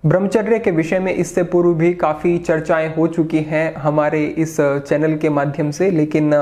ब्रह्मचर्य के विषय में इससे पूर्व भी काफ़ी चर्चाएं हो चुकी हैं हमारे इस चैनल के माध्यम से, लेकिन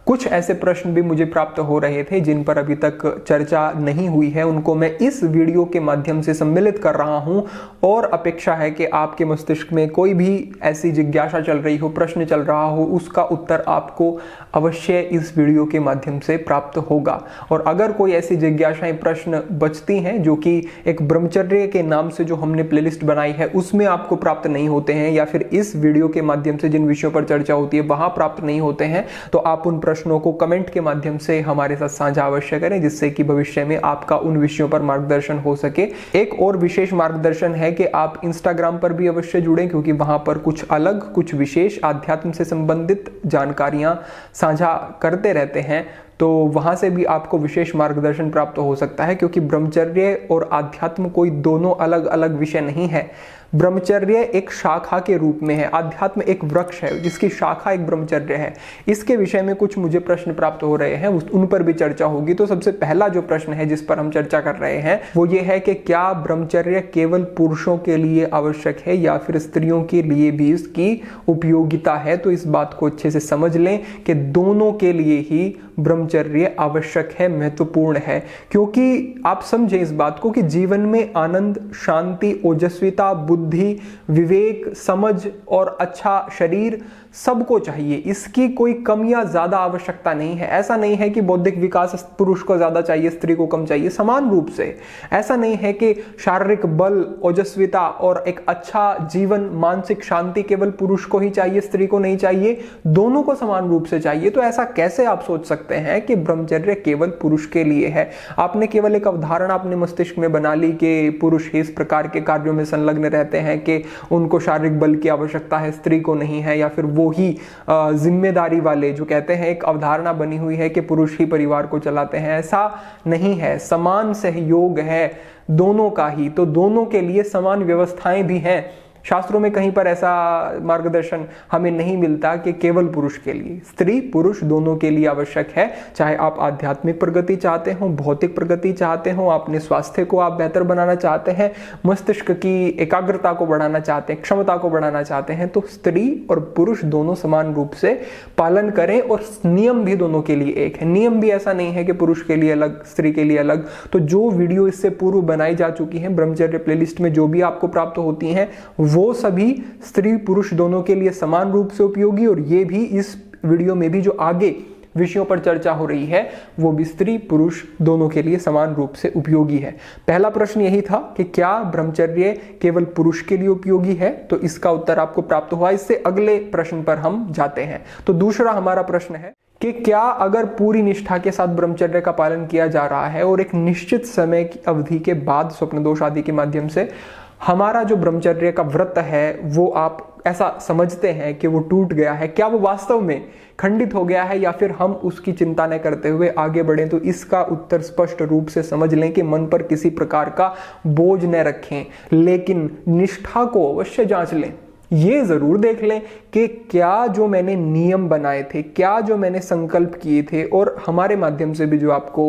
कुछ ऐसे प्रश्न भी मुझे प्राप्त हो रहे थे जिन पर अभी तक चर्चा नहीं हुई है। उनको मैं इस वीडियो के माध्यम से सम्मिलित कर रहा हूं और अपेक्षा है कि आपके मस्तिष्क में कोई भी ऐसी जिज्ञासा चल रही हो, प्रश्न चल रहा हो, उसका उत्तर आपको अवश्य इस वीडियो के माध्यम से प्राप्त होगा। और अगर कोई ऐसी जिज्ञासाएं, प्रश्न बचती हैं जो कि एक ब्रह्मचर्य के नाम से जो हमने प्लेलिस्ट बनाई है उसमें आपको प्राप्त नहीं होते हैं, या फिर इस वीडियो के माध्यम से जिन विषयों पर चर्चा होती है वहां प्राप्त नहीं होते हैं, तो आप उन प्रश्नों को कमेंट के माध्यम से हमारे साथ साझा अवश्य करें, जिससे कि भविष्य में आपका उन विषयों पर मार्गदर्शन हो सके। एक और विशेष मार्गदर्शन है कि आप इंस्टाग्राम पर भी अवश्य जुड़ें, क्योंकि वहां पर कुछ अलग, कुछ विशेष आध्यात्म से संबंधित जानकारियां साझा करते रहते हैं, तो वहां से भी आपको विशेष मार्गदर्शन प्राप्त हो सकता है। क्योंकि ब्रह्मचर्य और आध्यात्म कोई दोनों अलग अलग विषय नहीं है। ब्रह्मचर्य एक शाखा के रूप में है, आध्यात्म एक वृक्ष है जिसकी शाखा एक ब्रह्मचर्य है। इसके विषय में कुछ मुझे प्रश्न प्राप्त हो रहे हैं, उन पर भी चर्चा होगी। तो सबसे पहला जो प्रश्न है जिस पर हम चर्चा कर रहे हैं वो ये है कि क्या ब्रह्मचर्य केवल पुरुषों के लिए आवश्यक है या फिर स्त्रियों के लिए भी इसकी उपयोगिता है। तो इस बात को अच्छे से समझ लें कि दोनों के लिए ही ब्रह्मचर्य आवश्यक है, महत्वपूर्ण है। क्योंकि आप समझें इस बात को कि जीवन में आनंद, शांति, ओजस्विता, बुद्धि, विवेक, समझ और अच्छा शरीर सबको चाहिए। इसकी कोई कम या ज्यादा आवश्यकता नहीं है। ऐसा नहीं है कि बौद्धिक विकास पुरुष को ज्यादा चाहिए, स्त्री को कम चाहिए, समान रूप से। ऐसा नहीं है कि शारीरिक बल, ओजस्विता और एक अच्छा जीवन, मानसिक शांति केवल पुरुष को ही चाहिए, स्त्री को नहीं चाहिए, दोनों को समान रूप से चाहिए। तो ऐसा कैसे आप सोच सकते हैं कि ब्रह्मचर्य केवल पुरुष के लिए है? आपने केवल एक अवधारणा अपने मस्तिष्क में बना ली कि पुरुष इस प्रकार के कार्यों में संलग्न रहते हैं कि उनको शारीरिक बल की आवश्यकता है, स्त्री को नहीं है, या फिर वो ही जिम्मेदारी वाले जो कहते हैं, एक अवधारणा बनी हुई है कि पुरुष ही परिवार को चलाते हैं। ऐसा नहीं है, समान सहयोग है दोनों का ही, तो दोनों के लिए समान व्यवस्थाएं भी हैं। शास्त्रों में कहीं पर ऐसा मार्गदर्शन हमें नहीं मिलता कि केवल पुरुष के लिए, स्त्री पुरुष दोनों के लिए आवश्यक है। चाहे आप आध्यात्मिक प्रगति चाहते हो, भौतिक प्रगति चाहते हो, अपने स्वास्थ्य को आप बेहतर बनाना चाहते हैं, मस्तिष्क की एकाग्रता को बढ़ाना चाहते हैं, क्षमता को बढ़ाना चाहते हैं, तो स्त्री और पुरुष दोनों समान रूप से पालन करें। और नियम भी दोनों के लिए एक है। नियम भी ऐसा नहीं है कि पुरुष के लिए अलग, स्त्री के लिए अलग। तो जो वीडियो इससे पूर्व बनाई जा चुकी है ब्रह्मचर्य प्लेलिस्ट में, जो भी आपको प्राप्त होती हैं, वो सभी स्त्री पुरुष दोनों के लिए समान रूप से उपयोगी, और ये भी इस वीडियो में भी जो आगे विषयों पर चर्चा हो रही है वो भी स्त्री पुरुष दोनों के लिए समान रूप से उपयोगी है। पहला प्रश्न यही था कि क्या ब्रह्मचर्य केवल पुरुष के लिए उपयोगी है, तो इसका उत्तर आपको प्राप्त हुआ। इससे अगले प्रश्न पर हम जाते हैं। तो दूसरा हमारा प्रश्न है कि क्या अगर पूरी निष्ठा के साथ ब्रह्मचर्य का पालन किया जा रहा है और एक निश्चित समय की अवधि के बाद स्वप्न दोष आदि के माध्यम से हमारा जो ब्रह्मचर्य का व्रत है वो आप ऐसा समझते हैं कि वो टूट गया है, क्या वो वास्तव में खंडित हो गया है, या फिर हम उसकी चिंता न करते हुए आगे बढ़ें? तो इसका उत्तर स्पष्ट रूप से समझ लें कि मन पर किसी प्रकार का बोझ न रखें, लेकिन निष्ठा को अवश्य जांच लें। ये जरूर देख लें कि क्या जो मैंने नियम बनाए थे, क्या जो मैंने संकल्प किए थे, और हमारे माध्यम से भी जो आपको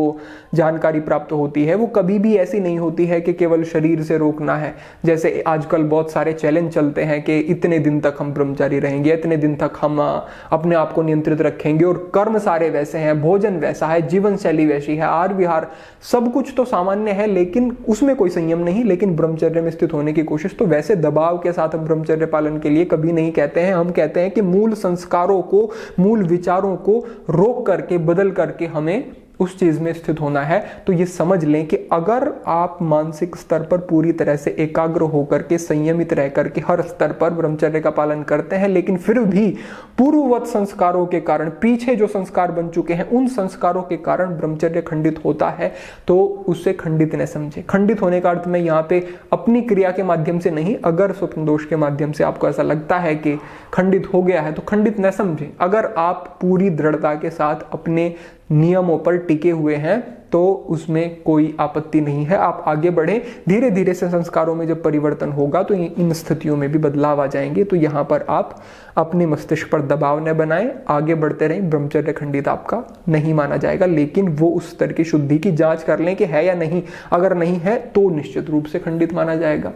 जानकारी प्राप्त होती है वो कभी भी ऐसी नहीं होती है कि केवल शरीर से रोकना है। जैसे आजकल बहुत सारे चैलेंज चलते हैं कि इतने दिन तक हम ब्रह्मचारी रहेंगे, इतने दिन तक हम अपने आप को नियंत्रित रखेंगे, और कर्म सारे वैसे हैं, भोजन वैसा है, जीवन शैली वैसी है, आहार विहार सब कुछ तो सामान्य है, लेकिन उसमें कोई संयम नहीं। लेकिन ब्रह्मचर्य में स्थित होने की कोशिश, तो वैसे दबाव के साथ हम ब्रह्मचर्य पालन के लिए कभी नहीं कहते हैं। हम कहते हैं कि मूल संस्कारों को, मूल विचारों को रोक करके, बदल करके हमें उस चीज में स्थित होना है। तो ये समझ लें कि अगर आप मानसिक स्तर पर पूरी तरह से एकाग्र होकर के, संयमित रह करके हर स्तर पर ब्रह्मचर्य का पालन करते हैं, लेकिन फिर भी पूर्ववत संस्कारों के कारण, पीछे जो संस्कार बन चुके हैं उन संस्कारों के कारण ब्रह्मचर्य खंडित होता है, तो उससे खंडित न समझे। खंडित होने का अर्थ में यहाँ पे अपनी क्रिया के माध्यम से नहीं, अगर स्वप्न दोष के माध्यम से आपको ऐसा लगता है कि खंडित हो गया है तो खंडित न समझे। अगर आप पूरी दृढ़ता के साथ अपने नियमों पर टिके हुए हैं तो उसमें कोई आपत्ति नहीं है, आप आगे बढ़ें। धीरे धीरे से संस्कारों में जब परिवर्तन होगा तो इन स्थितियों में भी बदलाव आ जाएंगे। तो यहाँ पर आप अपने मस्तिष्क पर दबाव न बनाएं, आगे बढ़ते रहें। ब्रह्मचर्य खंडित आपका नहीं माना जाएगा, लेकिन वो उस स्तर की शुद्धि की जांच कर लें कि है या नहीं। अगर नहीं है तो निश्चित रूप से खंडित माना जाएगा।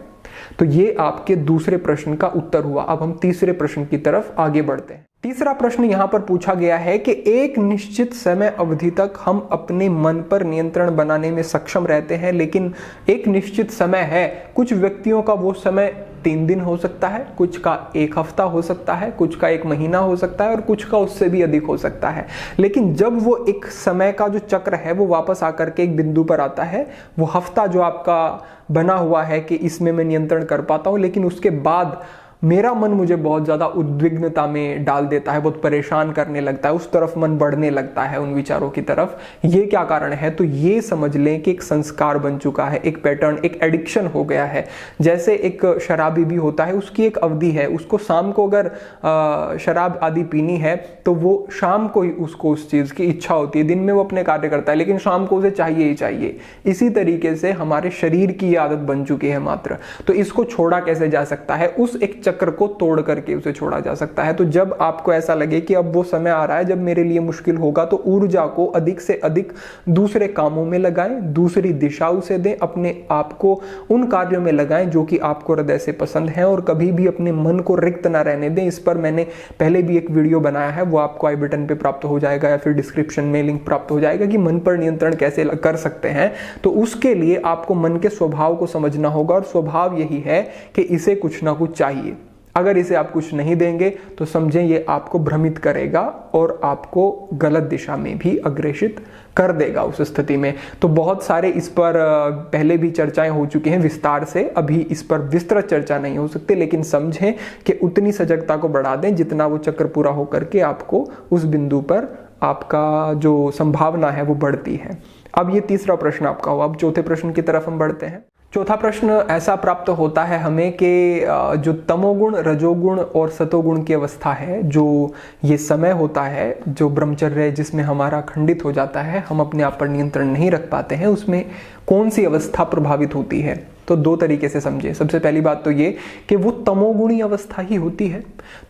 तो ये आपके दूसरे प्रश्न का उत्तर हुआ। अब हम तीसरे प्रश्न की तरफ आगे बढ़ते हैं। तीसरा प्रश्न यहाँ पर पूछा गया है कि एक निश्चित समय अवधि तक हम अपने मन पर नियंत्रण बनाने में सक्षम रहते हैं, लेकिन एक निश्चित समय है, कुछ व्यक्तियों का वो समय 3 दिन हो सकता है, कुछ का 1 हफ्ता हो सकता है, कुछ का 1 महीना हो सकता है और कुछ का उससे भी अधिक हो सकता है। लेकिन जब वो एक समय का जो चक्र है वो वापस आकर के एक बिंदु पर आता है, वो हफ्ता जो आपका बना हुआ है कि इसमें मैं नियंत्रण कर पाता हूं, लेकिन उसके बाद मेरा मन मुझे बहुत ज्यादा उद्विग्नता में डाल देता है, बहुत परेशान करने लगता है, उस तरफ मन बढ़ने लगता है, उन विचारों की तरफ। ये क्या कारण है? तो ये समझ लें कि एक संस्कार बन चुका है, एक पैटर्न, एक एडिक्शन हो गया है। जैसे एक शराबी भी होता है, उसकी एक अवधि है, उसको शाम को अगर शराब आदि पीनी है तो वो शाम को ही उसको उस चीज की इच्छा होती है। दिन में वो अपने कार्य करता है, लेकिन शाम को उसे चाहिए ही चाहिए। इसी तरीके से हमारे शरीर की आदत बन चुकी है मात्र। तो इसको छोड़ा कैसे जा सकता है? उस एक चक्र को तोड़ करके उसे छोड़ा जा सकता है। तो जब आपको ऐसा लगे कि अब वो समय आ रहा है जब मेरे लिए मुश्किल होगा, तो ऊर्जा को अधिक से अधिक दूसरे कामों में लगाएं, दूसरी दिशा उसे दें, अपने आप को उन कार्यों में लगाएं जो कि आपको हृदय से पसंद है, और कभी भी अपने मन को रिक्त ना रहने दें। इस पर मैंने पहले भी एक वीडियो बनाया है, वो आपको आई बटन पे प्राप्त हो जाएगा या फिर डिस्क्रिप्शन में लिंक प्राप्त हो जाएगा कि मन पर नियंत्रण कैसे कर सकते हैं। तो उसके लिए आपको मन के स्वभाव को समझना होगा, और स्वभाव यही है कि इसे कुछ ना कुछ चाहिए। अगर इसे आप कुछ नहीं देंगे तो समझें ये आपको भ्रमित करेगा और आपको गलत दिशा में भी अग्रेसित कर देगा उस स्थिति में। तो बहुत सारे इस पर पहले भी चर्चाएं हो चुकी हैं विस्तार से, अभी इस पर विस्तृत चर्चा नहीं हो सकती, लेकिन समझें कि उतनी सजगता को बढ़ा दें जितना वो चक्र पूरा होकर के आपको उस बिंदु पर आपका जो संभावना है वो बढ़ती है। अब ये तीसरा प्रश्न आपका हुआ। अब चौथे प्रश्न की तरफ हम बढ़ते हैं। चौथा प्रश्न ऐसा प्राप्त होता है हमें कि जो तमोगुण, रजोगुण और सतोगुण की अवस्था है, जो ये समय होता है जो ब्रह्मचर्य जिसमें हमारा खंडित हो जाता है, हम अपने आप पर नियंत्रण नहीं रख पाते हैं, उसमें कौन सी अवस्था प्रभावित होती है? तो 2 तरीके से समझे। सबसे पहली बात तो ये कि वो तमोगुणी अवस्था ही होती है।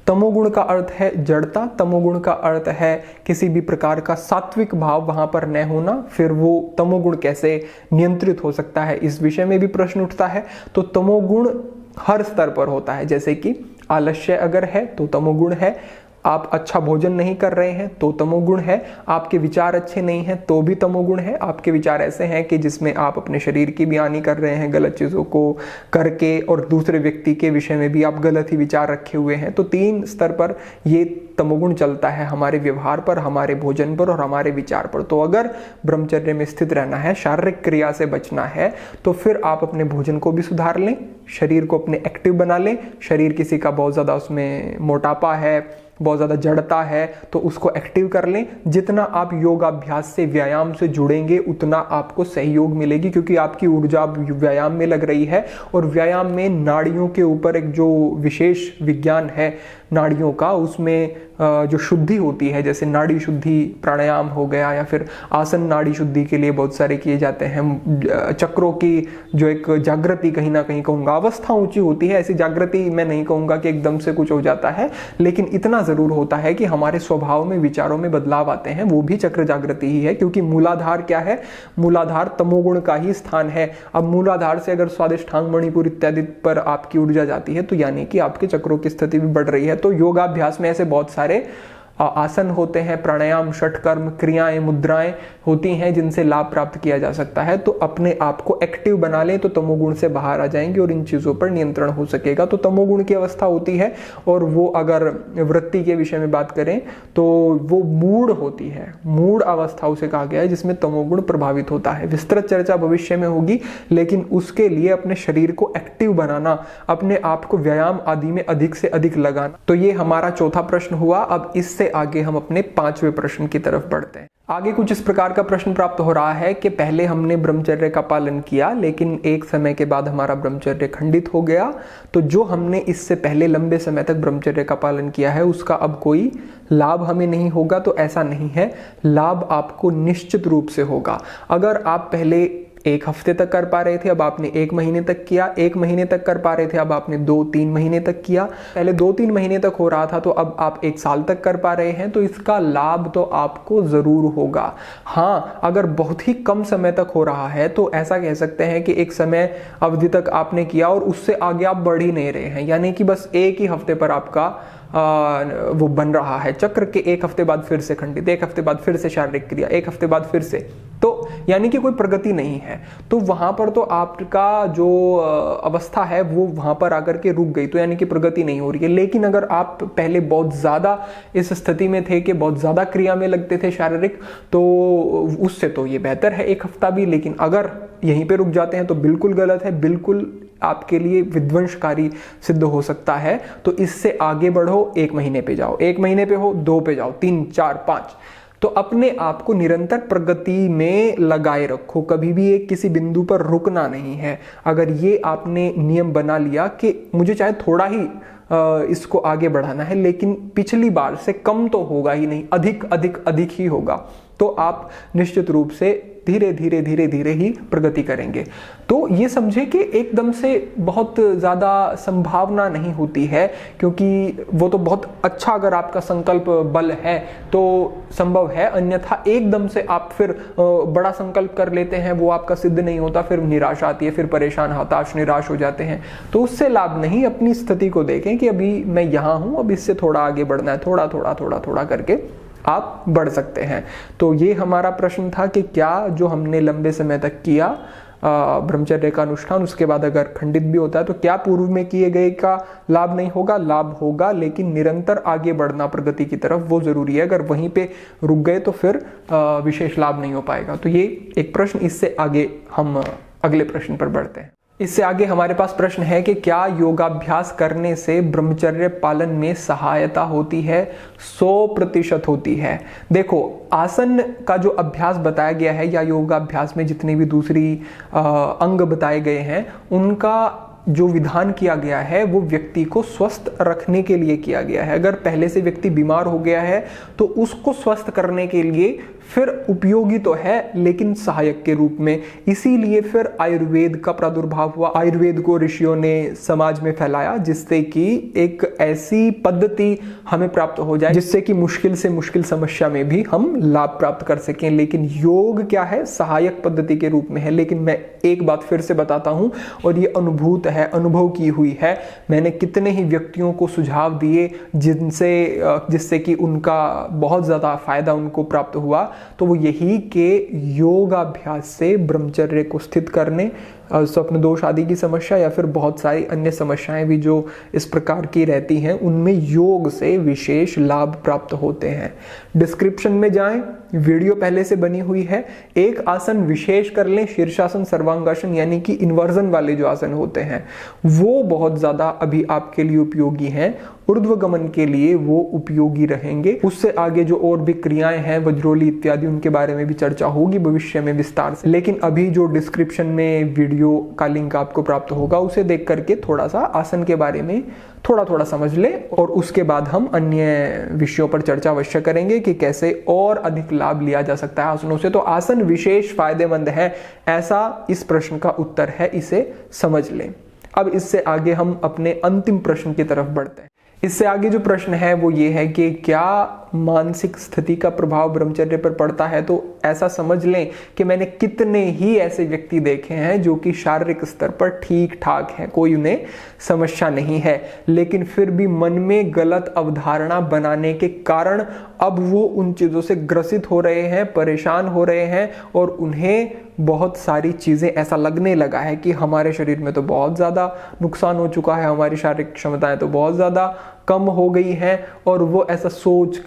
तमोगुण का अर्थ है जड़ता, तमोगुण का अर्थ है किसी भी प्रकार का सात्विक भाव वहां पर न होना। फिर वो तमोगुण कैसे नियंत्रित हो सकता है, इस विषय में भी प्रश्न उठता है। तो तमोगुण हर स्तर पर होता है, जैसे कि आलस्य अगर है तो तमोगुण है, आप अच्छा भोजन नहीं कर रहे हैं तो तमोगुण है, आपके विचार अच्छे नहीं हैं तो भी तमोगुण है, आपके विचार ऐसे हैं कि जिसमें आप अपने शरीर की भी हानि कर रहे हैं गलत चीज़ों को करके, और दूसरे व्यक्ति के विषय में भी आप गलत ही विचार रखे हुए हैं। तो 3 स्तर पर ये तमोगुण चलता है, हमारे व्यवहार पर, हमारे भोजन पर और हमारे विचार पर। तो अगर ब्रह्मचर्य में स्थित रहना है, शारीरिक क्रिया से बचना है, तो फिर आप अपने भोजन को भी सुधार लें, शरीर को अपने एक्टिव बना लें। शरीर किसी का बहुत ज़्यादा उसमें मोटापा है, बहुत ज़्यादा जड़ता है, तो उसको एक्टिव कर लें। जितना आप योगाभ्यास से, व्यायाम से जुड़ेंगे उतना आपको सहयोग मिलेगी, क्योंकि आपकी ऊर्जा व्यायाम में लग रही है। और व्यायाम में नाड़ियों के ऊपर एक जो विशेष विज्ञान है नाड़ियों का, उसमें जो शुद्धि होती है, जैसे नाड़ी शुद्धि प्राणायाम हो गया, या फिर आसन नाड़ी शुद्धि के लिए बहुत सारे किए जाते हैं। चक्रों की जो एक जागृति, कहीं ना कहीं कहूँगा अवस्था ऊंची होती है, ऐसी जागृति मैं नहीं कहूँगा कि एकदम से कुछ हो जाता है, लेकिन इतना जरूर होता है कि हमारे स्वभाव में, विचारों में बदलाव आते हैं, वो भी चक्र जागृति ही है। क्योंकि मूलाधार क्या है? मूलाधार तमोगुण का ही स्थान है। अब मूलाधार से अगर स्वादिष्ठांग, मणिपुर इत्यादि पर आपकी ऊर्जा जाती है तो यानी कि आपके चक्रों की स्थिति भी बढ़ रही है। तो योगाभ्यास में ऐसे बहुत सारे आसन होते हैं, प्राणायाम, षटकर्म, क्रियाएं, मुद्राएं होती हैं जिनसे लाभ प्राप्त किया जा सकता है। तो अपने आप को एक्टिव बना लें तो तमोगुण से बाहर आ जाएंगे और इन चीज़ों पर नियंत्रण हो सकेगा। तो तमोगुण की अवस्था होती है, और वो अगर वृत्ति के विषय में बात करें तो वो मूढ़ होती है। मूढ़ अवस्था उसे कहा गया है जिसमें तमोगुण प्रभावित होता है। विस्तृत चर्चा भविष्य में होगी, लेकिन उसके लिए अपने शरीर को एक्टिव बनाना, अपने आप को व्यायाम आदि में अधिक से अधिक लगाना। तो ये हमारा चौथा प्रश्न हुआ। अब इससे आगे हम अपने 5वें प्रश्न की तरफ बढ़ते हैं। आगे कुछ इस प्रकार का प्रश्न प्राप्त हो रहा है कि पहले हमने ब्रह्मचर्य का पालन किया लेकिन एक समय के बाद हमारा ब्रह्मचर्य खंडित हो गया, तो जो हमने इससे पहले लंबे समय तक ब्रह्मचर्य का पालन किया है उसका अब कोई लाभ हमें नहीं होगा। तो ऐसा नहीं है, लाभ आपको निश्चित रूप से होगा। अगर आप पहले 1 हफ्ते तक कर पा रहे थे, अब आपने 1 महीने तक किया, 1 महीने तक कर पा रहे थे, अब आपने 2-3 महीने तक किया, पहले 2-3 महीने तक हो रहा था तो अब आप 1 साल तक कर पा रहे हैं, तो इसका लाभ तो आपको जरूर होगा। हाँ, अगर बहुत ही कम समय तक हो रहा है तो ऐसा कह सकते हैं कि एक समय अवधि तक आपने किया और उससे आगे आप बढ़ ही नहीं रहे हैं, यानी कि बस 1 ही हफ्ते पर आपका वो बन रहा है चक्र के 1 हफ्ते बाद फिर से खंडित, 1 हफ्ते बाद फिर से शारीरिक क्रिया, 1 हफ्ते बाद फिर से, तो यानी कि कोई प्रगति नहीं है। तो वहां पर तो आपका जो अवस्था है वो वहां पर आकर के रुक गई, तो यानी कि प्रगति नहीं हो रही है। लेकिन अगर आप पहले बहुत ज्यादा इस स्थिति में थे कि बहुत ज्यादा क्रिया में लगते थे शारीरिक, तो उससे तो ये बेहतर है 1 हफ्ता भी। लेकिन अगर यहीं पे रुक जाते हैं तो बिल्कुल गलत है, बिल्कुल आपके लिए विध्वंसकारी सिद्ध हो सकता है। तो इससे आगे बढ़ो, 1 महीने पे जाओ, 1 महीने पे हो 2 पे जाओ, 3, 4, 5, तो अपने आप को निरंतर प्रगति में लगाए रखो, कभी भी एक किसी बिंदु पर रुकना नहीं है। अगर ये आपने नियम बना लिया कि मुझे चाहे थोड़ा ही इसको आगे बढ़ाना है लेकिन पिछली बार से कम तो होगा ही नहीं, अधिक अधिक अधिक ही होगा, तो आप निश्चित रूप से धीरे धीरे धीरे धीरे ही प्रगति करेंगे। तो ये समझे कि एकदम से बहुत ज़्यादा संभावना नहीं होती है, क्योंकि वो तो बहुत अच्छा अगर आपका संकल्प बल है तो संभव है, अन्यथा एकदम से आप फिर बड़ा संकल्प कर लेते हैं, वो आपका सिद्ध नहीं होता, फिर निराशा आती है, फिर परेशान, हताश, निराश हो जाते हैं। तो उससे लाभ नहीं। अपनी स्थिति को देखें कि अभी मैं यहाँ हूँ, अब इससे थोड़ा आगे बढ़ना है, थोड़ा थोड़ा थोड़ा थोड़ा करके आप बढ़ सकते हैं। तो ये हमारा प्रश्न था कि क्या जो हमने लंबे समय तक किया ब्रह्मचर्य का अनुष्ठान, उसके बाद अगर खंडित भी होता है तो क्या पूर्व में किए गए का लाभ नहीं होगा? लाभ होगा, लेकिन निरंतर आगे बढ़ना प्रगति की तरफ वो जरूरी है। अगर वहीं पे रुक गए तो फिर विशेष लाभ नहीं हो पाएगा। तो ये एक प्रश्न। इससे आगे हम अगले प्रश्न पर बढ़ते हैं। इससे आगे हमारे पास प्रश्न है कि क्या योगाभ्यास करने से ब्रह्मचर्य पालन में सहायता होती है? 100% होती है। देखो, आसन का जो अभ्यास बताया गया है या योगाभ्यास में जितने भी दूसरी अंग बताए गए हैं, उनका जो विधान किया गया है वो व्यक्ति को स्वस्थ रखने के लिए किया गया है। अगर पहले से व्यक्ति बीमार हो गया है तो उसको स्वस्थ करने के लिए फिर उपयोगी तो है लेकिन सहायक के रूप में। इसीलिए फिर आयुर्वेद का प्रादुर्भाव हुआ। आयुर्वेद को ऋषियों ने समाज में फैलाया जिससे कि एक ऐसी पद्धति हमें प्राप्त हो जाए जिससे कि मुश्किल से मुश्किल समस्या में भी हम लाभ प्राप्त कर सकें। लेकिन योग क्या है? सहायक पद्धति के रूप में है। लेकिन मैं एक बात फिर से बताता हूं और ये अनुभूत है, अनुभव की हुई है। मैंने कितने ही व्यक्तियों को सुझाव दिए जिससे कि उनका बहुत ज्यादा फायदा उनको प्राप्त हुआ। तो वो यही के योगाभ्यास से ब्रह्मचर्य को स्थित करने, स्वप्न दोष आदि की समस्या या फिर बहुत सारी अन्य समस्याएं भी जो इस प्रकार की रहती हैं, उनमें योग से विशेष लाभ प्राप्त होते हैं। डिस्क्रिप्शन में जाएं, वीडियो पहले से बनी हुई है। एक आसन विशेष कर लें, शीर्षासन, सर्वांगासन, यानी कि इन्वर्जन वाले जो आसन होते हैं वो बहुत ज्यादा अभी आपके लिए उपयोगी हैं। ऊर्ध्वगमन के लिए वो उपयोगी रहेंगे। उससे आगे जो और भी क्रियाएं हैं, वज्रोली इत्यादि, उनके बारे में भी चर्चा होगी भविष्य में विस्तार से। लेकिन अभी जो डिस्क्रिप्शन में वीडियो का लिंक आपको प्राप्त होगा उसे देख करके थोड़ा सा आसन के बारे में थोड़ा थोड़ा समझ ले, और उसके बाद हम अन्य विषयों पर चर्चा अवश्य करेंगे कि कैसे और अधिक लाभ लिया जा सकता है आसनों से। तो आसन विशेष फायदेमंद है, ऐसा इस प्रश्न का उत्तर है, इसे समझ लें। अब इससे आगे हम अपने अंतिम प्रश्न की तरफ बढ़ते हैं। इससे आगे जो प्रश्न है वो ये है कि क्या मानसिक स्थिति का प्रभाव ब्रह्मचर्य पर पड़ता है? तो ऐसा समझ लें कि मैंने कितने ही ऐसे व्यक्ति देखे हैं जो कि शारीरिक स्तर पर ठीक ठाक हैं, कोई उन्हें समस्या नहीं है, लेकिन फिर भी मन में गलत अवधारणा बनाने के कारण अब वो उन चीजों से ग्रसित हो रहे हैं, परेशान हो रहे हैं, और उन्हें बहुत सारी चीजें ऐसा लगने लगा है कि हमारे शरीर में तो बहुत ज्यादा नुकसान हो चुका है, हमारी शारीरिक क्षमताएं तो बहुत ज्यादा कम हो गई हैं और वो ऐसा सोच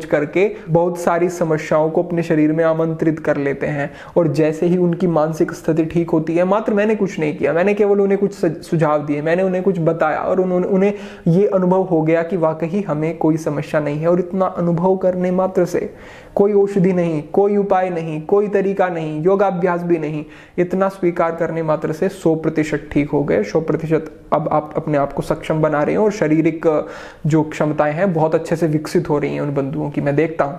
करके बहुत सारी समस्याओं को अपने शरीर में आमंत्रित कर लेते हैं। और जैसे ही उनकी मानसिक स्थिति ठीक होती है, मात्र मैंने कुछ नहीं किया, मैंने केवल उन्हें कुछ सुझाव दिए, मैंने उन्हें कुछ बताया और उन्हें ये अनुभव हो गया कि वाकई हमें कोई समस्या नहीं है। और इतना अनुभव करने मात्र से, कोई औषधि नहीं, कोई उपाय नहीं, कोई तरीका नहीं, योगाभ्यास भी नहीं, इतना स्वीकार करने मात्र से 100% ठीक हो गए। 100% अब आप अपने आप को सक्षम बना रहे हैं और शारीरिक जो क्षमताएं हैं बहुत अच्छे से विकसित हो रही हैं उन बंधुओं की, मैं देखता हूं।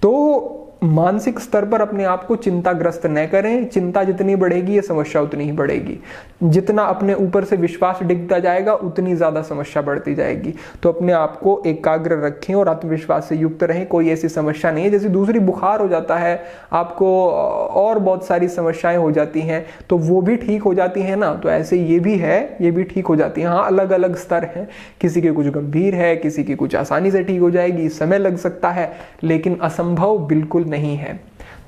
तो मानसिक स्तर पर अपने आप को चिंताग्रस्त न करें। चिंता जितनी बढ़ेगी ये समस्या उतनी ही बढ़ेगी। जितना अपने ऊपर से विश्वास डिगता जाएगा उतनी ज्यादा समस्या बढ़ती जाएगी। तो अपने आप को एकाग्र रखें और आत्मविश्वास से युक्त रहें। कोई ऐसी समस्या नहीं है, जैसे दूसरी बुखार हो जाता है आपको और बहुत सारी समस्याएं हो जाती हैं तो वो भी ठीक हो जाती है ना, तो ऐसे ये भी है, ये भी ठीक हो जाती है। हाँ, अलग अलग स्तर हैं, किसी के कुछ गंभीर है, किसी की कुछ आसानी से ठीक हो जाएगी, समय लग सकता है, लेकिन असंभव बिल्कुल नहीं है।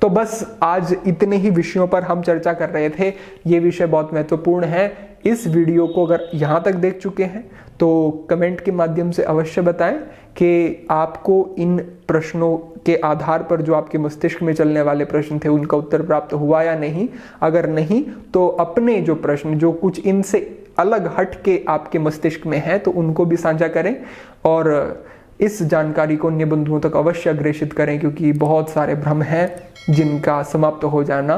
तो बस आज इतने ही विषयों पर हम चर्चा कर रहे थे। ये विषय बहुत महत्वपूर्ण है। इस वीडियो को अगर यहां तक देख चुके हैं तो कमेंट के माध्यम से अवश्य बताएं कि आपको इन प्रश्नों के आधार पर जो आपके मस्तिष्क में चलने वाले प्रश्न थे उनका उत्तर प्राप्त हुआ या नहीं। अगर नहीं तो अपने जो प्रश्न जो कुछ इनसे अलग हट के आपके मस्तिष्क में है तो उनको भी साझा करें और इस जानकारी को अन्य बंधुओं तक अवश्य अग्रेषित करें, क्योंकि बहुत सारे भ्रम हैं जिनका समाप्त हो जाना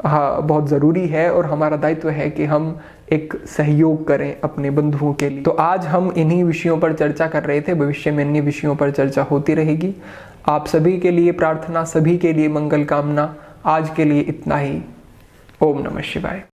बहुत ज़रूरी है और हमारा दायित्व है कि हम एक सहयोग करें अपने बंधुओं के लिए। तो आज हम इन्हीं विषयों पर चर्चा कर रहे थे, भविष्य में अन्य विषयों पर चर्चा होती रहेगी। आप सभी के लिए प्रार्थना, सभी के लिए मंगल कामना। आज के लिए इतना ही। ओम नमः शिवाय।